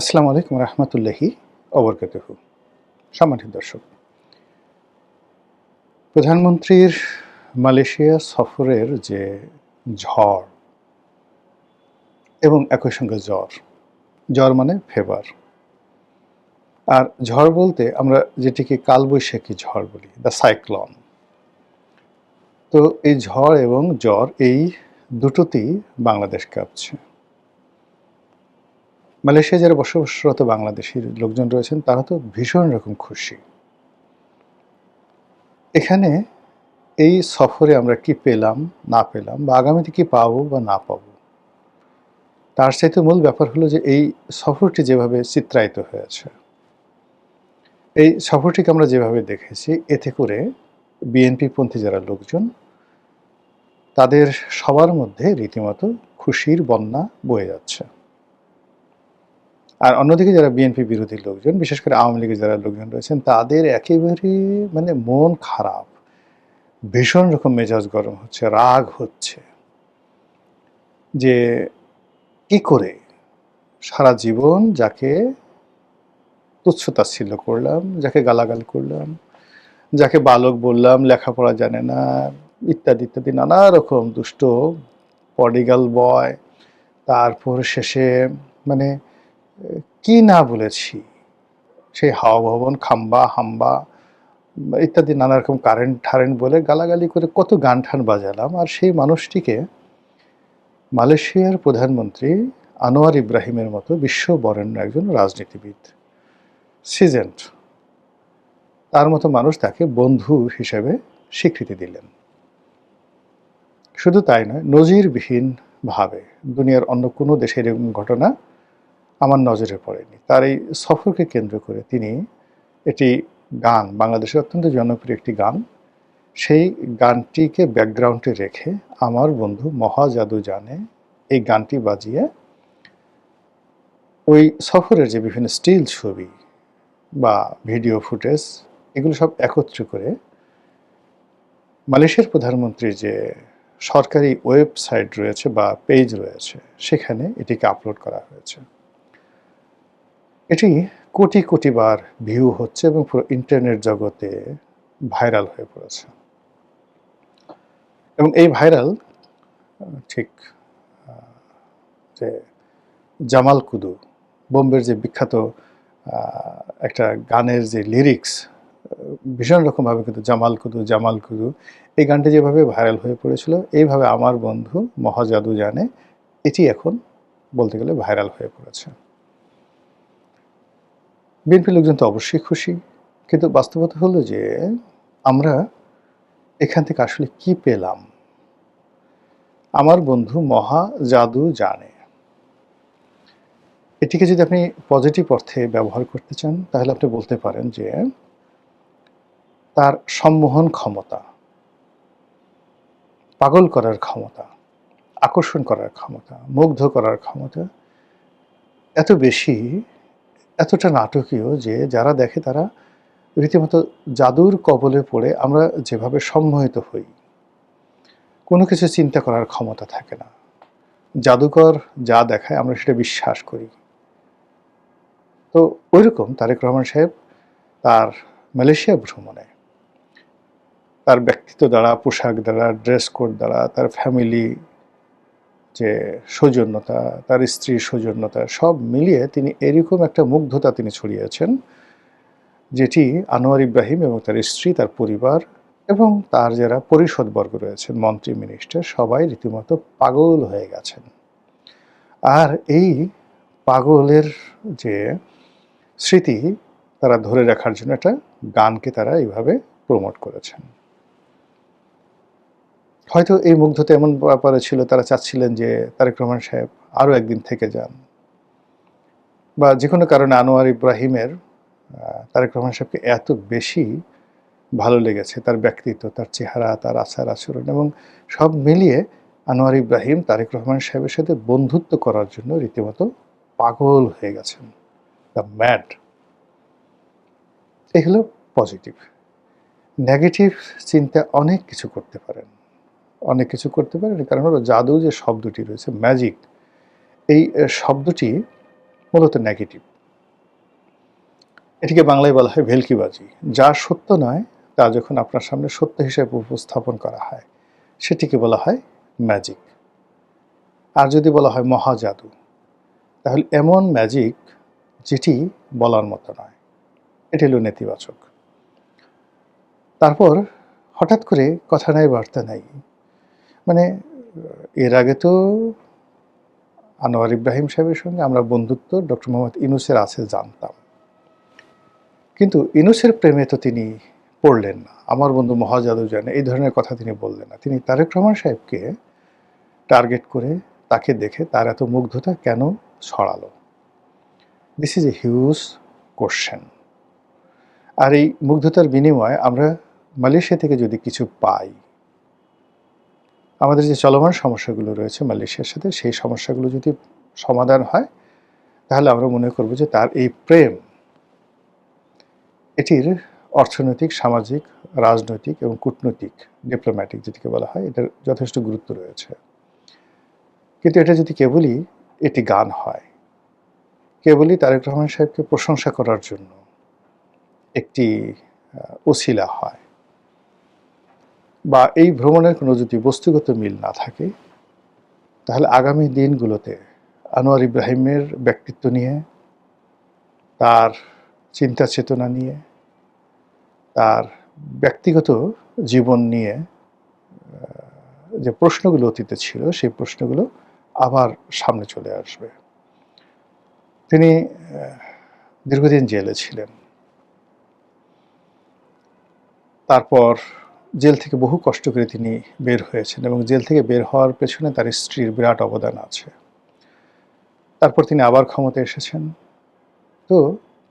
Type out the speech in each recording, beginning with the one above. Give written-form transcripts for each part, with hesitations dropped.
আসসালামু আলাইকুম রহমতুল্লাহি অবরকাতুহু। সম্মানিত দর্শক, প্রধানমন্ত্রীর মালয়েশিয়া সফরের যে ঝড় এবং একই সঙ্গে জ্বর, জ্বর মানে ফেভার, আর ঝড় বলতে আমরা যেটিকে কালবৈশাখী ঝড় বলি, দ্য সাইক্লন। তো এই ঝড় এবং জ্বর এই দুটোতেই বাংলাদেশ কাঁপছে। মালয়েশিয়া যারা বসবাসরত বাংলাদেশির লোকজন রয়েছেন তারা তো ভীষণ রকম খুশি। এখানে এই সফরে আমরা কি পেলাম না পেলাম বা আগামীতে কি পাবো বা না পাবো, তার চাইতে মূল ব্যাপার হলো যে এই সফরটি যেভাবে চিত্রায়িত হয়েছে, এই সফরটিকে আমরা যেভাবে দেখেছি, এতে করে বিএনপি পন্থী যারা লোকজন তাদের সবার মধ্যে রীতিমতো খুশির বন্যা বয়ে যাচ্ছে। আর অন্যদিকে যারা বিএনপি বিরোধী লোকজন, বিশেষ করে আওয়ামী লীগের যারা লোকজন রয়েছেন, তাদের একেবারে মন খারাপ, ভীষণ রকম মেজাজ গরম হচ্ছে, রাগ হচ্ছে যে কি করে সারা জীবন যাকে তুচ্ছ-তাচ্ছিল্য করলাম, যাকে গালাগাল করলাম, যাকে বালক বললাম, লেখাপড়া জানে না, ইত্যাদি ইত্যাদি নানা রকম দুষ্ট প্রডিগাল বয়, তারপর শেষে মানে কি না বলেছি, সেই হাওয়া ভবন, খাম্বা হাম্বা ইত্যাদি নানা রকম কারেন্ট ঠারেন্ট বলে গালাগালি করে কত গান ঠান বাজালাম। আর সেই মানুষটিকে মালয়েশিয়ার প্রধানমন্ত্রী আনোয়ার ইব্রাহিমের মতো বিশ্ববরেণ্য একজন রাজনীতিবিদ, সিজেন্ট, তার মতো মানুষ তাকে বন্ধু হিসেবে স্বীকৃতি দিলেন। শুধু তাই নয়, নজিরবিহীনভাবে দুনিয়ার অন্য কোনো দেশের এরকম ঘটনা আমার নজরে পড়েনি। তার এই সফরকে কেন্দ্র করে তিনি একটি গান, বাংলাদেশের অত্যন্ত জনপ্রিয় একটি গান, সেই গানটিকে ব্যাকগ্রাউন্ডে রেখে আমার বন্ধু মহা জাদু জানে এই গানটি বাজিয়ে ওই সফরের যে বিভিন্ন স্টিল ছবি বা ভিডিও ফুটেজ, এগুলো সব একত্র করে মালয়েশিয়ার প্রধানমন্ত্রীর যে সরকারি ওয়েবসাইট রয়েছে বা পেজ রয়েছে, সেখানে এটিকে আপলোড করা হয়েছে। এটি কোটি কোটি বার ভিউ হচ্ছে এবং পুরো ইন্টারনেট জগতে ভাইরাল হয়ে পড়েছে। এবং এই ভাইরাল ঠিক যে জামাল কুদু, বোম্বের যে বিখ্যাত একটা গানের যে লিরিক্স, ভীষণ রকমভাবে কিন্তু জামাল কুদু জামাল কুদু, এই গানটি যেভাবে ভাইরাল হয়ে পড়েছিল, এইভাবে আমার বন্ধু মহাজাদু জানে এটি এখন বলতে গেলে ভাইরাল হয়ে পড়েছে। বিএনপি লোকজন তো অবশ্যই খুশি, কিন্তু বাস্তবতা হলো যে আমরা এখান থেকে আসলে কি পেলাম। আমার বন্ধু মহা জাদু জানে, এটিকে যদি আপনি পজিটিভ অর্থে ব্যবহার করতে চান, তাহলে আপনি বলতে পারেন যে তার সম্মোহন ক্ষমতা, পাগল করার ক্ষমতা, আকর্ষণ করার ক্ষমতা, মুগ্ধ করার ক্ষমতা এত বেশি, এতটা নাটকীয় যে যারা দেখে তারা রীতিমতো জাদুর কবলে পড়ে। আমরা যেভাবে সম্মোহিত হই, কোনো কিছু চিন্তা করার ক্ষমতা থাকে না, জাদুকর যা দেখায় আমরা সেটা বিশ্বাস করি। তো ওইরকম তারেক রহমান সাহেব তার মালয়েশিয়া ভ্রমণে তার ব্যক্তিত্ব দ্বারা, পোশাক দ্বারা, ড্রেস কোড দ্বারা, তার ফ্যামিলি যে সৌজন্যতা, তার স্ত্রীর সৌজন্যতা, সব মিলিয়ে তিনি এরকম একটা মুগ্ধতা তিনি ছড়িয়েছেন, যেটি আনোয়ার ইব্রাহিম এবং তার স্ত্রী, তার পরিবার এবং তার যারা পরিষদবর্গ রয়েছেন, মন্ত্রী মিনিস্টার, সবাই রীতিমতো পাগল হয়ে গেছেন। আর এই পাগলের যে স্মৃতি তারা ধরে রাখার জন্য একটা গানকে তারা এইভাবে প্রমোট করেছেন। হয়তো এই মুগ্ধতা এমন ব্যাপারে ছিল, তারা চাচ্ছিলেন যে তারেক রহমান সাহেব আরও একদিন থেকে যান, বা যে কোনো কারণে আনোয়ার ইব্রাহিমের তারেক রহমান সাহেবকে এত বেশি ভালো লেগেছে, তার ব্যক্তিত্ব, তার চেহারা, তার আচার আচরণ এবং সব মিলিয়ে আনোয়ার ইব্রাহিম তারেক রহমান সাহেবের সাথে বন্ধুত্ব করার জন্য রীতিমতো পাগল হয়ে গেছেন, দ্য ম্যাড। এই হলো পজিটিভ। নেগেটিভ চিন্তা অনেক কিছু করতে পারেন, অনেক কিছু করতে পারেন। কারণ হলো জাদু যে শব্দটি রয়েছে, ম্যাজিক, এই শব্দটি মূলত নেগেটিভ। এটিকে বাংলায় বলা হয় ভেলকিবাজি। যা সত্য নয় তা যখন আপনার সামনে সত্য হিসেবে উপস্থাপন করা হয় সেটিকে বলা হয় ম্যাজিক। আর যদি বলা হয় মহাজাদু, তাহলে এমন ম্যাজিক যেটি বলার মতো নয়, এটি হলো নেতিবাচক। তারপর হঠাৎ করে কথা নাই বার্তা নাই, মানে এর আগে তো আনোয়ার ইব্রাহিম সাহেবের সঙ্গে আমরা বন্ধুত্ব ডক্টর মোহাম্মদ ইউনূসের আছে জানতাম, কিন্তু ইউনূসের প্রেমে তো তিনি পড়লেন না। আমার বন্ধু মহাজাদু জানে, এই ধরনের কথা তিনি বললেন না। তিনি তারেক রহমান সাহেবকে টার্গেট করে তাকে দেখে তার এত মুগ্ধতা কেন ছড়ালো? This is a huge question. আর এই মুগ্ধতার বিনিময়ে আমরা মালয়েশিয়া থেকে যদি কিছু পাই, আমাদের যে চলমান সমস্যাগুলো রয়েছে মালয়েশিয়ার সাথে, সেই সমস্যাগুলো যদি সমাধান হয়, তাহলে আমরা মনে করব যে তার এই প্রেম, এটির অর্থনৈতিক, সামাজিক, রাজনৈতিক এবং কূটনৈতিক, ডিপ্লোম্যাটিক যেটিকে বলা হয়, এটার যথেষ্ট গুরুত্ব রয়েছে। কিন্তু এটা যদি কেবলই এটি গান হয়, কেবলই তারেক রহমান সাহেবকে প্রশংসা করার জন্য একটি ওসিলা হয়, বা এই ভ্রমণের কোনো যদি বস্তুগত মিল না থাকে, তাহলে আগামী দিনগুলোতে আনোয়ার ইব্রাহিমের ব্যক্তিত্ব নিয়ে, তার চিন্তা চেতনা নিয়ে, তার ব্যক্তিগত জীবন নিয়ে যে প্রশ্নগুলো অতীতে ছিল, সেই প্রশ্নগুলো আবার সামনে চলে আসবে। তিনি দীর্ঘদিন জেলে ছিলেন, তারপর জেল থেকে বহু কষ্ট করে তিনি বের হয়েছেন, এবং জেল থেকে বের হওয়ার পেছনে তার স্ত্রীর বিরাট অবদান আছে। তারপর তিনি আবার ক্ষমতায় এসেছেন। তো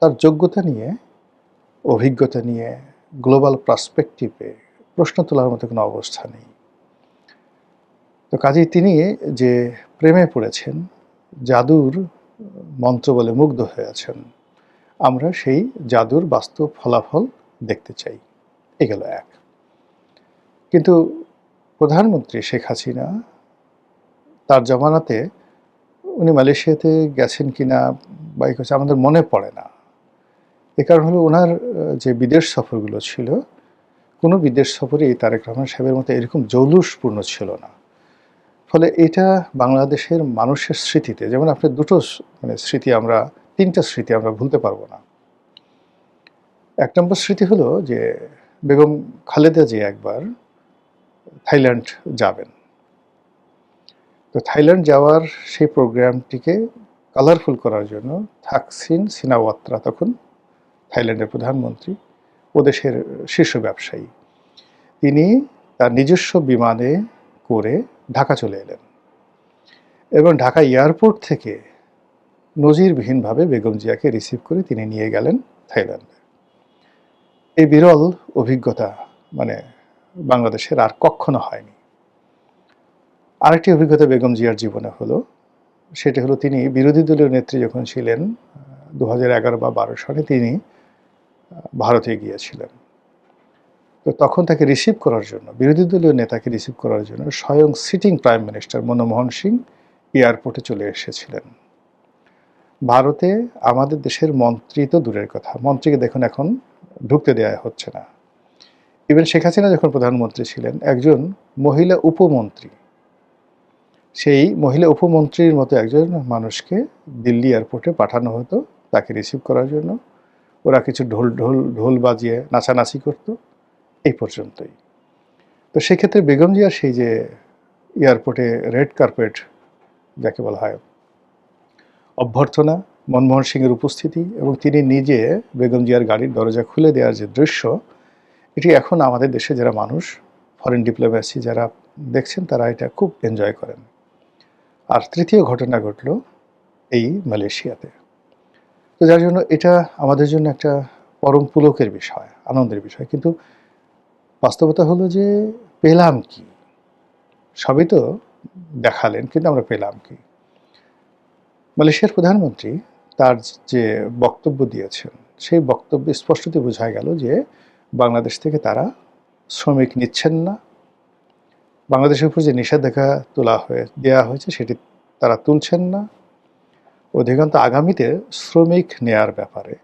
তার যোগ্যতা নিয়ে, অভিজ্ঞতা নিয়ে, গ্লোবাল পার্সপেক্টিভে প্রশ্ন তোলার মতো কোনো অবস্থা নেই। তো কাজেই তিনি যে প্রেমে পড়েছেন, জাদুর মন্ত্র বলে মুগ্ধ হয়ে আছেন, আমরা সেই জাদুর বাস্তব ফলাফল দেখতে চাই। এ গেল এক। কিন্তু প্রধানমন্ত্রী শেখ হাসিনা, তার জমানাতে উনি মালয়েশিয়াতে গেছেন কিনা বা আমাদের মনে পড়ে না। এ কারণ হলো ওনার যে বিদেশ সফরগুলো ছিল, কোনো বিদেশ সফরই তারেক রহমান সাহেবের মতো এরকম জৌলুসপূর্ণ ছিল না। ফলে এটা বাংলাদেশের মানুষের স্মৃতিতে, যেমন আপনার দুটো স্মৃতি, আমরা তিনটা স্মৃতি আমরা ভুলতে পারবো না। এক নম্বর স্মৃতি হলো যে বেগম খালেদা জিয়া একবার থাইল্যান্ড যাবেন। তো থাইল্যান্ড যাওয়ার সেই প্রোগ্রামটিকে কালারফুল করার জন্য থাকসিন সিনাওয়াত্রা, তখন থাইল্যান্ডের প্রধানমন্ত্রী, ও দেশের শীর্ষ ব্যবসায়ী, তিনি তার নিজস্ব বিমানে করে ঢাকা চলে এলেন, এবং ঢাকা এয়ারপোর্ট থেকে নজিরবিহীনভাবে বেগম জিয়াকে রিসিভ করে তিনি নিয়ে গেলেন থাইল্যান্ডে। এই বিরল অভিজ্ঞতা বাংলাদেশের আর কখনো হয়নি। আরেকটি অভিজ্ঞতা বেগম জিয়ার জীবনে হলো, সেটি হলো তিনি বিরোধী দলীয় নেত্রী যখন ছিলেন 2011 বা 12 সালে, তিনি ভারতে গিয়েছিলেন। তো তখন তাকে রিসিভ করার জন্য, বিরোধী দলীয় নেতাকে রিসিভ করার জন্য স্বয়ং sitting prime minister Manmohan Singh এয়ারপোর্টে চলে এসেছিলেন। ভারতে আমাদের দেশের মন্ত্রী তো দূরের কথা, মন্ত্রীকে দেখুন এখন ঢুকতে দেওয়া হচ্ছে না। ইভেন শেখ হাসিনা যখন প্রধানমন্ত্রী ছিলেন, একজন মহিলা উপমন্ত্রী, সেই মহিলা উপমন্ত্রীর মতো একজন মানুষকে দিল্লি এয়ারপোর্টে পাঠানো হতো তাকে রিসিভ করার জন্য। ওরা কিছু ঢোল বাজিয়ে নাচানাচি করতো, এই পর্যন্তই। তো সেক্ষেত্রে বেগম জিয়ার সেই যে এয়ারপোর্টে রেড কার্পেট যাকে বলা হয়, অভ্যর্থনা, মনমোহন সিংয়ের উপস্থিতি, এবং তিনি নিজে বেগম জিয়ার গাড়ির দরজা খুলে দেওয়ার যে দৃশ্য, এটি এখন আমাদের দেশে যারা মানুষ, ফরেন ডিপ্লোম্যাসি যারা দেখছেন, তারা এটা খুব এনজয় করেন। আর তৃতীয় ঘটনা ঘটল এই মালয়েশিয়াতে। তো যার জন্য এটা আমাদের জন্য একটা পরম পুলকের বিষয়, আনন্দের বিষয়। কিন্তু বাস্তবতা হলো যে পেলাম কি? সবই তো দেখালেন, কিন্তু আমরা পেলাম কি? মালয়েশিয়ার প্রধানমন্ত্রী তার যে বক্তব্য দিয়েছেন, সেই বক্তব্যে স্পষ্টতই বোঝা গেল যে বাংলাদেশ থেকে তারা শ্রমিক নিচ্ছেন না। বাংলাদেশের উপর যে নিষেধাজ্ঞা দেওয়া হয়েছে সেটি তারা তুলছেন না। অধিকন্তু আগামীতে শ্রমিক নেয়ার ব্যাপারে